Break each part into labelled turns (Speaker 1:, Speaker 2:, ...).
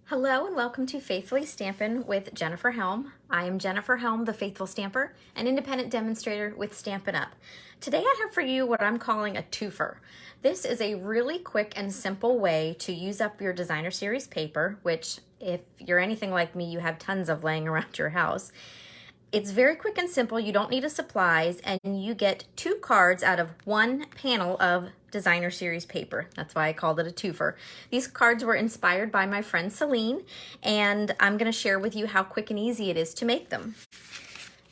Speaker 1: Hello and welcome to Faithfully Stampin' with Jennifer Helm. I am Jennifer Helm, the Faithful Stamper, an independent demonstrator with Stampin' Up. Today I have for you what I'm calling a two-fer. This is a really quick and simple way to use up your designer series paper, which if you're anything like me, you have tons of laying around your house. It's very quick and simple. You don't need a supplies, and you get 2 cards out of 1 panel of designer series paper. That's why I called it a two-fer. These cards were inspired by my friend Celine, and I'm going to share with you how quick and easy it is to make them.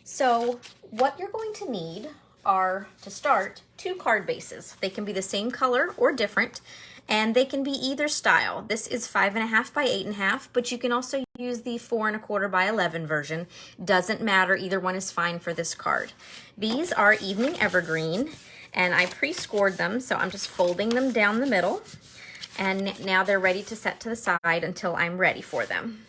Speaker 1: So what you're going to need are, to start, 2 card bases. They can be the same color or different, and they can be either style. This is 5.5 by 8.5, but you can also use the 4.25 by 11 version. Doesn't matter, either one is fine for this card. These are Evening Evergreen, and I pre-scored them, so I'm just folding them down the middle, and now they're ready to set to the side until I'm ready for them.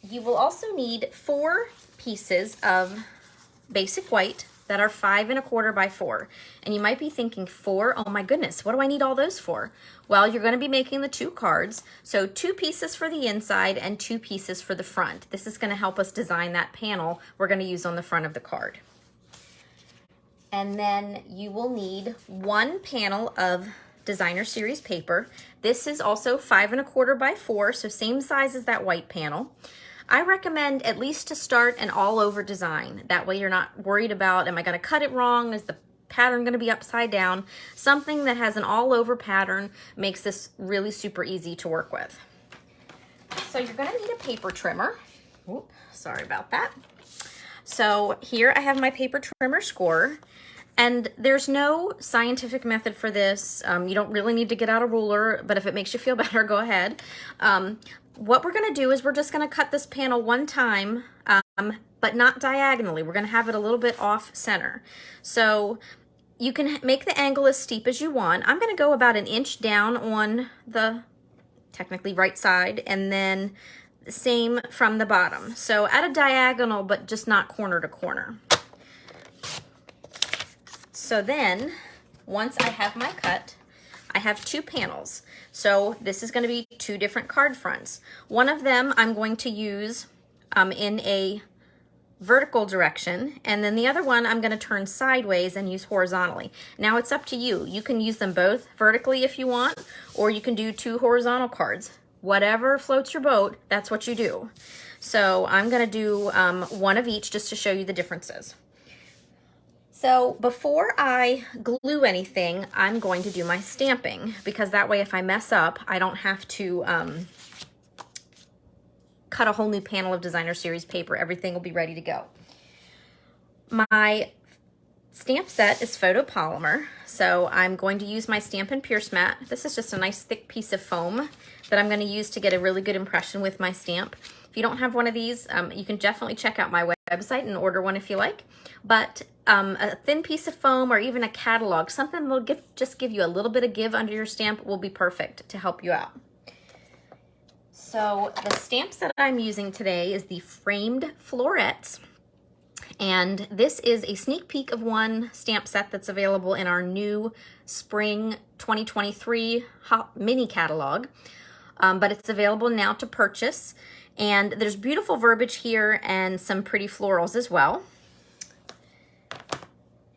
Speaker 1: You will also need 4 pieces of basic white that are 5.25 by 4. And you might be thinking, 4? Oh my goodness, what do I need all those for? Well, you're going to be making the 2 cards, so 2 pieces for the inside and 2 pieces for the front. This is going to help us design that panel we're going to use on the front of the card. And then you will need 1 panel of designer series paper. This is also 5.25 by 4, so same size as that white panel. I recommend at least to start an all-over design. That way you're not worried about, am I going to cut it wrong? Is the pattern going to be upside down? Something that has an all-over pattern makes this really super easy to work with. So you're going to need a paper trimmer. Oops, sorry about that. So here I have my paper trimmer scorer. And there's no scientific method for this. You don't really need to get out a ruler, but if it makes you feel better, go ahead. What we're going to do is we're just going to cut this panel one time, but not diagonally. We're going to have it a little bit off center. So you can make the angle as steep as you want. I'm going to go about 1 inch down on the technically right side, and then the same from the bottom. So at a diagonal, but just not corner to corner. So then, once I have my cut, I have 2 panels. So this is going to be 2 different card fronts. One of them I'm going to use in a vertical direction, and then the other one I'm going to turn sideways and use horizontally. Now it's up to you. You can use them both vertically if you want, or you can do 2 horizontal cards. Whatever floats your boat, that's what you do. So I'm going to do 1 of each just to show you the differences. So before I glue anything, I'm going to do my stamping, because that way if I mess up, I don't have to cut a whole new panel of designer series paper. Everything will be ready to go. My stamp set is photopolymer, so I'm going to use my Stampin' Pierce mat. This is just a nice thick piece of foam that I'm going to use to get a really good impression with my stamp. If you don't have one of these, you can definitely check out my website and order one if you like. But a thin piece of foam or even a catalog, something that will just give you a little bit of give under your stamp, will be perfect to help you out. So the stamps that I'm using today is the framed florets. And this is a sneak peek of one stamp set that's available in our new spring 2023 mini catalog. But it's available now to purchase. And there's beautiful verbiage here and some pretty florals as well.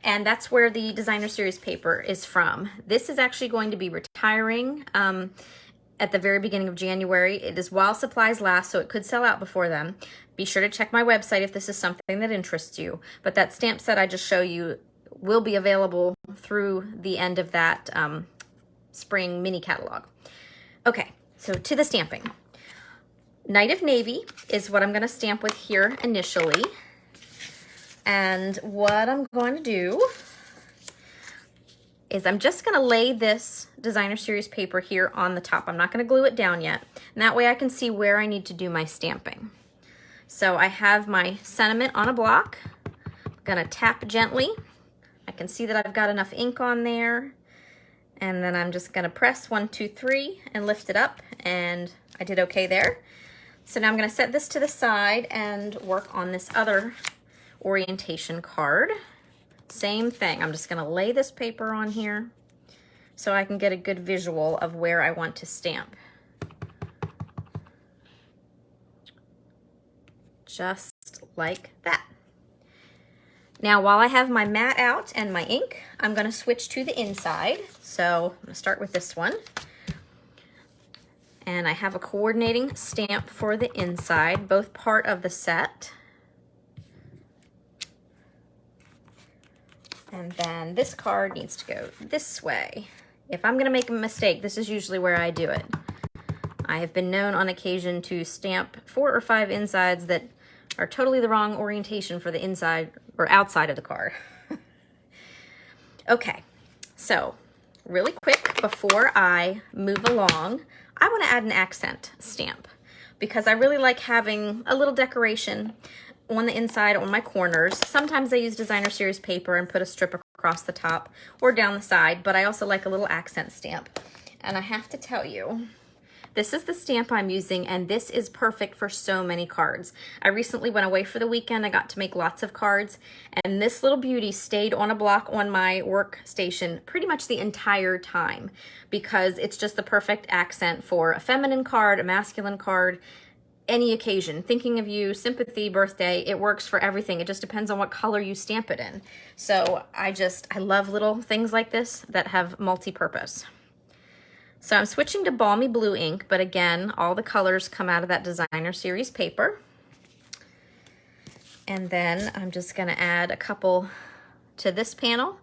Speaker 1: And that's where the designer series paper is from. This is actually going to be retiring at the very beginning of January. It is while supplies last, so it could sell out before then. Be sure to check my website if this is something that interests you. But that stamp set I just show you will be available through the end of that spring mini catalog. Okay, so to the stamping. Night of Navy is what I'm going to stamp with here initially. And what I'm going to do is I'm just going to lay this designer series paper here on the top. I'm not going to glue it down yet. And that way I can see where I need to do my stamping. So I have my sentiment on a block. I'm going to tap gently. I can see that I've got enough ink on there. And then I'm just going to press 1, 2, 3 and lift it up. And I did okay there. So now I'm going to set this to the side and work on this other orientation card. Same thing. I'm just going to lay this paper on here so I can get a good visual of where I want to stamp. just like that. Now, while I have my mat out and my ink, I'm going to switch to the inside. So I'm going to start with this one. And I have a coordinating stamp for the inside, both part of the set. And then this card needs to go this way. If I'm going to make a mistake, this is usually where I do it. I have been known on occasion to stamp 4 or 5 insides that are totally the wrong orientation for the inside or outside of the card. Okay, so really quick before I move along, I want to add an accent stamp because I really like having a little decoration on the inside on my corners. Sometimes I use designer series paper and put a strip across the top or down the side, but I also like a little accent stamp. And I have to tell you, this is the stamp I'm using, and this is perfect for so many cards. I recently went away for the weekend. I got to make lots of cards, and this little beauty stayed on a block on my workstation pretty much the entire time because it's just the perfect accent for a feminine card, a masculine card, any occasion. Thinking of you, sympathy, birthday, it works for everything. It just depends on what color you stamp it in. So I love little things like this that have multi-purpose. So I'm switching to balmy blue ink, but again, all the colors come out of that designer series paper. And then I'm just gonna add a couple to this panel.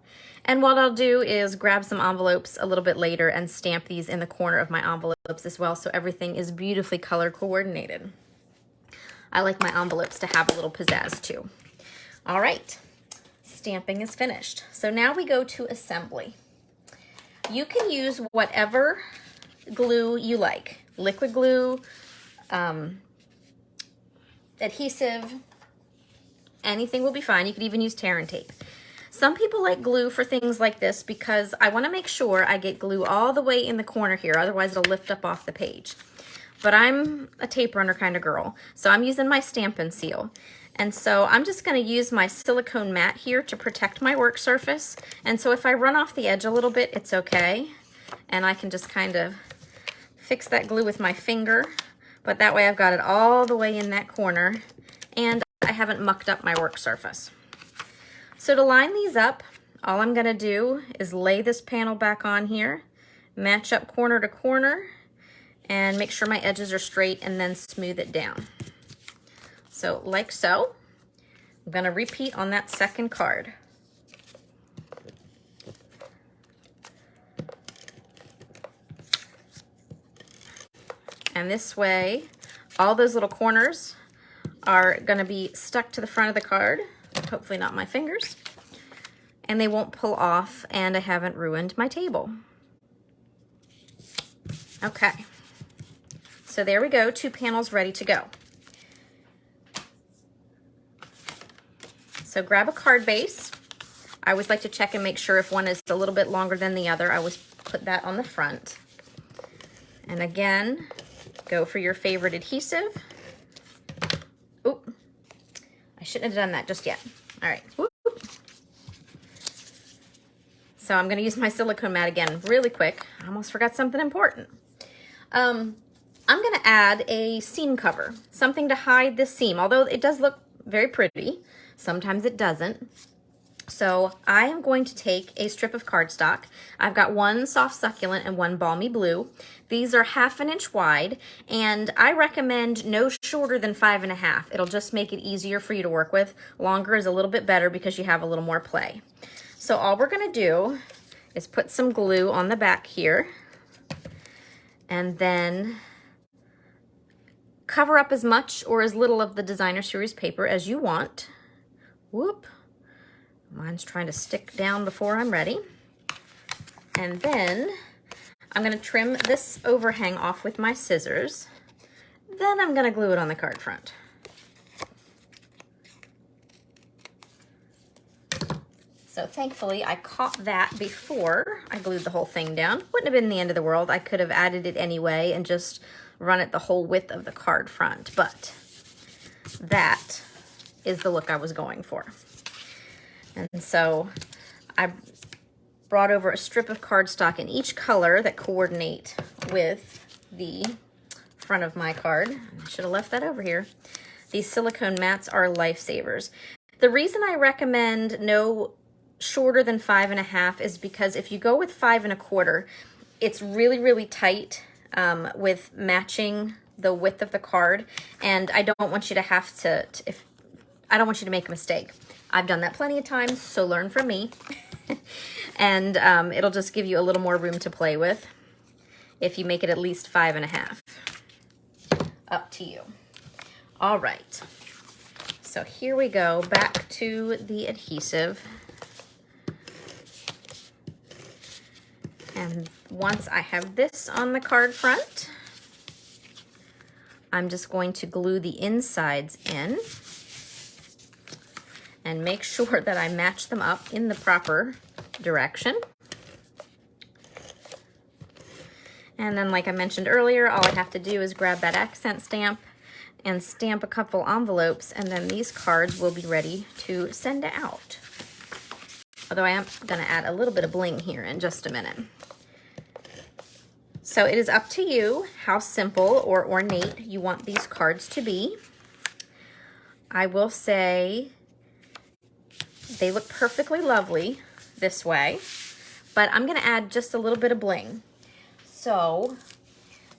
Speaker 1: And what I'll do is grab some envelopes a little bit later and stamp these in the corner of my envelopes as well, so everything is beautifully color coordinated. I like my envelopes to have a little pizzazz too. All right, stamping is finished. So now we go to assembly. You can use whatever glue you like, liquid glue, adhesive, anything will be fine. You could even use tear and tape. Some people like glue for things like this because I want to make sure I get glue all the way in the corner here, otherwise it'll lift up off the page. But I'm a tape runner kind of girl, so I'm using my Stampin' Seal. And so I'm just going to use my silicone mat here to protect my work surface. And so if I run off the edge a little bit, it's okay. And I can just kind of fix that glue with my finger. But that way I've got it all the way in that corner and I haven't mucked up my work surface. So to line these up, all I'm going to do is lay this panel back on here, match up corner to corner, and make sure my edges are straight and then smooth it down. So like so. I'm going to repeat on that second card. And this way, all those little corners are going to be stuck to the front of the card, hopefully not my fingers, and they won't pull off, and I haven't ruined my table. Okay, so there we go, 2 panels ready to go. So grab a card base. I always like to check and make sure if one is a little bit longer than the other. I always put that on the front. And again, go for your favorite adhesive. Oop, I shouldn't have done that just yet. All right. Whoop. So I'm gonna use my silicone mat again really quick. I almost forgot something important. I'm gonna add a seam cover, something to hide this seam, although it does look very pretty. Sometimes it doesn't. So I am going to take a strip of cardstock. I've got 1 soft succulent and 1 balmy blue. These are 1/2 inch wide, and I recommend no shorter than 5.5. It'll just make it easier for you to work with. Longer is a little bit better because you have a little more play. So all we're gonna do is put some glue on the back here, and then cover up as much or as little of the designer series paper as you want. Whoop. Mine's trying to stick down before I'm ready. And then I'm going to trim this overhang off with my scissors. Then I'm going to glue it on the card front. So thankfully I caught that before I glued the whole thing down. Wouldn't have been the end of the world. I could have added it anyway and just run it the whole width of the card front, but that is the look I was going for. And so I brought over a strip of cardstock in each color that coordinate with the front of my card. I should have left that over here. These silicone mats are lifesavers. The reason I recommend no shorter than 5.5 is because if you go with 5.25, it's really, really tight with matching the width of the card, and I don't want you to have to, I don't want you to make a mistake. I've done that plenty of times, so learn from me. And it'll just give you a little more room to play with if you make it at least 5.5. Up to you. All right. So here we go, back to the adhesive. And once I have this on the card front, I'm just going to glue the insides in and make sure that I match them up in the proper direction. And then, like I mentioned earlier, all I have to do is grab that accent stamp and stamp a couple envelopes, and then these cards will be ready to send out. Although I am gonna add a little bit of bling here in just a minute. So it is up to you how simple or ornate you want these cards to be. I will say they look perfectly lovely this way, but I'm gonna add just a little bit of bling. So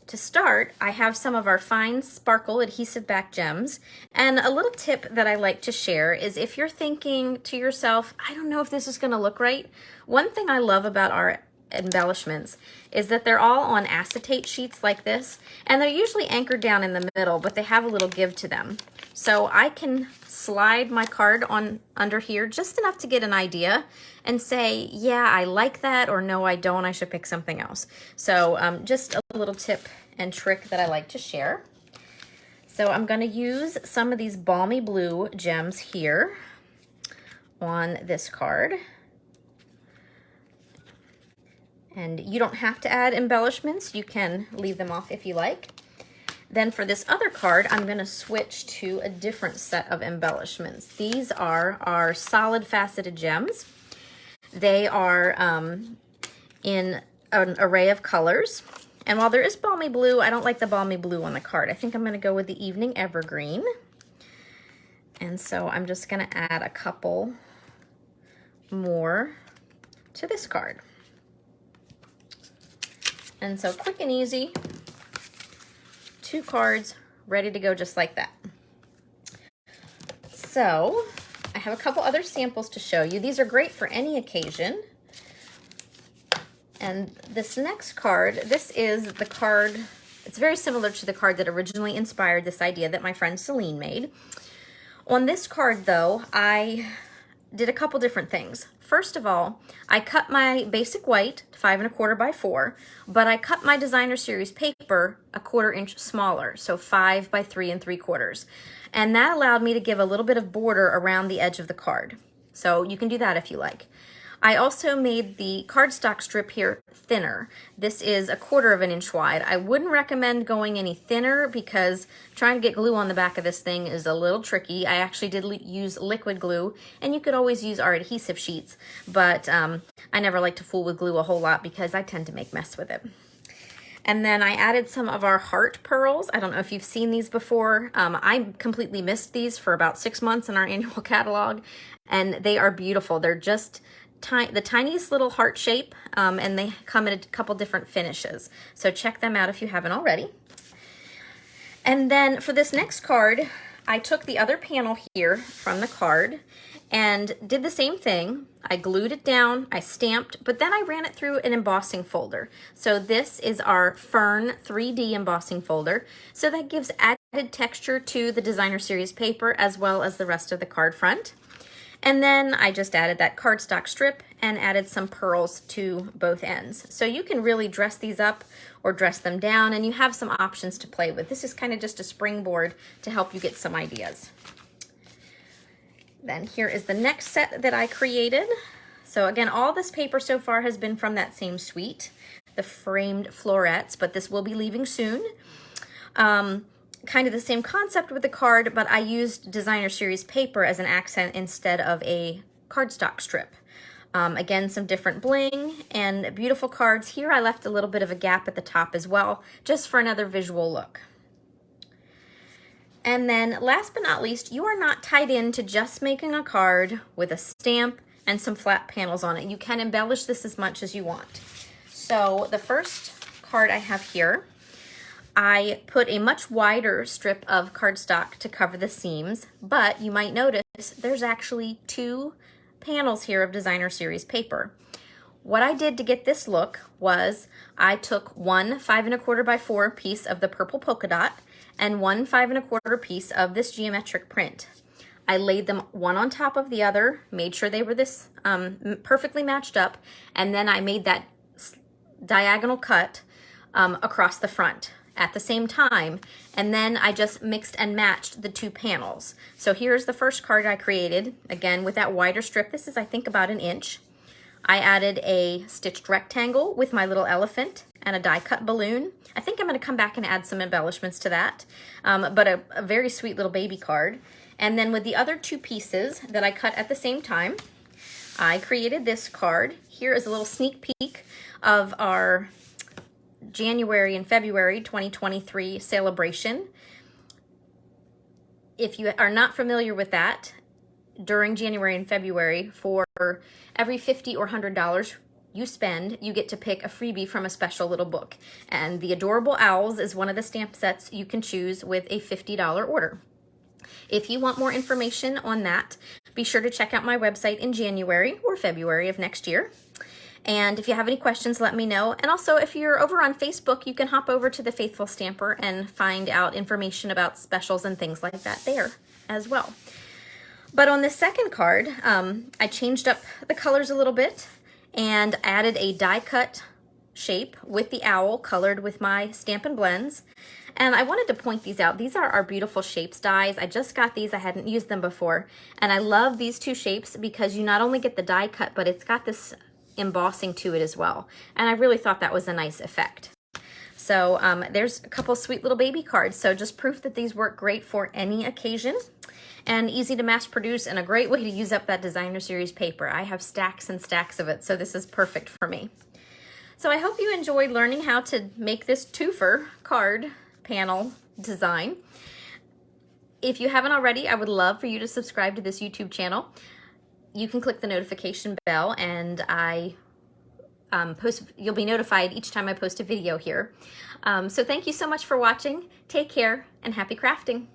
Speaker 1: to start, I have some of our fine sparkle adhesive back gems, and a little tip that I like to share is if you're thinking to yourself, I don't know if this is gonna look right, one thing I love about our embellishments is that they're all on acetate sheets like this, and they're usually anchored down in the middle, but they have a little give to them. So I can slide my card on under here just enough to get an idea and say, yeah, I like that, or no, I don't, I should pick something else. So just a little tip and trick that I like to share. So I'm gonna use some of these balmy blue gems here on this card. And you don't have to add embellishments. You can leave them off if you like. Then for this other card, I'm gonna switch to a different set of embellishments. These are our solid faceted gems. They are in an array of colors. And while there is balmy blue, I don't like the balmy blue on the card. I think I'm gonna go with the evening evergreen. And so I'm just gonna add a couple more to this card. And so quick and easy, 2 cards ready to go just like that. So I have a couple other samples to show you. These are great for any occasion. And this next card, this is the card, it's very similar to the card that originally inspired this idea that my friend Celine made. On this card though, I did a couple different things. First of all, I cut my basic white 5.25 by 4, but I cut my designer series paper a 1/4 inch smaller, so 5 by 3 3/4. And that allowed me to give a little bit of border around the edge of the card. So you can do that if you like. I also made the cardstock strip here thinner. This is a 1/4 inch wide. I wouldn't recommend going any thinner because trying to get glue on the back of this thing is a little tricky. I actually did use liquid glue, and you could always use our adhesive sheets, but I never like to fool with glue a whole lot because I tend to make mess with it. And then I added some of our heart pearls. I don't know if you've seen these before. I completely missed these for about 6 months in our annual catalog, and they are beautiful. They're just the tiniest little heart shape, and they come in a couple different finishes. So check them out if you haven't already. And then for this next card, I took the other panel here from the card and did the same thing. I glued it down, I stamped, but then I ran it through an embossing folder. So this is our Fern 3D embossing folder. So that gives added texture to the designer series paper as well as the rest of the card front. And then I just added that cardstock strip and added some pearls to both ends. So you can really dress these up or dress them down, and you have some options to play with. This is kind of just a springboard to help you get some ideas. Then here is the next set that I created. So again, all this paper so far has been from that same suite, the framed florets, but this will be leaving soon. Kind of the same concept with the card, but I used designer series paper as an accent instead of a cardstock strip. Again, some different bling and beautiful cards. Here I left a little bit of a gap at the top as well, just for another visual look. And then last but not least, you are not tied into just making a card with a stamp and some flat panels on it. You can embellish this as much as you want. So the first card I have here, I put a much wider strip of cardstock to cover the seams, but you might notice there's actually 2 panels here of designer series paper. What I did to get this look was I took one 5 1/4 by 4 piece of the purple polka dot and one 5 1/4 piece of this geometric print. I laid them one on top of the other, made sure they were this perfectly matched up, and then I made that diagonal cut across the front at the same time, and then I just mixed and matched the 2 panels. So here's the first card I created, again with that wider strip. This is, I think, about 1 inch. I added a stitched rectangle with my little elephant and a die cut balloon. I think I'm going to come back and add some embellishments to that, but a very sweet little baby card. And then with the other 2 pieces that I cut at the same time, I created this card. Here is a little sneak peek of our January and February 2023 celebration. If you are not familiar with that, during January and February, for every $50 or $100 you spend, you get to pick a freebie from a special little book. And the Adorable Owls is one of the stamp sets you can choose with a $50 order. If you want more information on that, be sure to check out my website in January or February of next year. And if you have any questions, let me know. And also, if you're over on Facebook, you can hop over to the Faithful Stamper and find out information about specials and things like that there as well. But on the second card, I changed up the colors a little bit and added a die cut shape with the owl colored with my Stampin' Blends. And I wanted to point these out. These are our beautiful shapes dies. I just got these. I hadn't used them before. And I love these 2 shapes because you not only get the die cut, but it's got this embossing to it as well. And I really thought that was a nice effect. So there's a couple sweet little baby cards. So just proof that these work great for any occasion and easy to mass produce and a great way to use up that designer series paper. I have stacks and stacks of it, so this is perfect for me. So I hope you enjoyed learning how to make this two-fer card panel design. If you haven't already, I would love for you to subscribe to this YouTube channel. You can click the notification bell and you'll be notified each time I post a video here. So thank you so much for watching. Take care and happy crafting.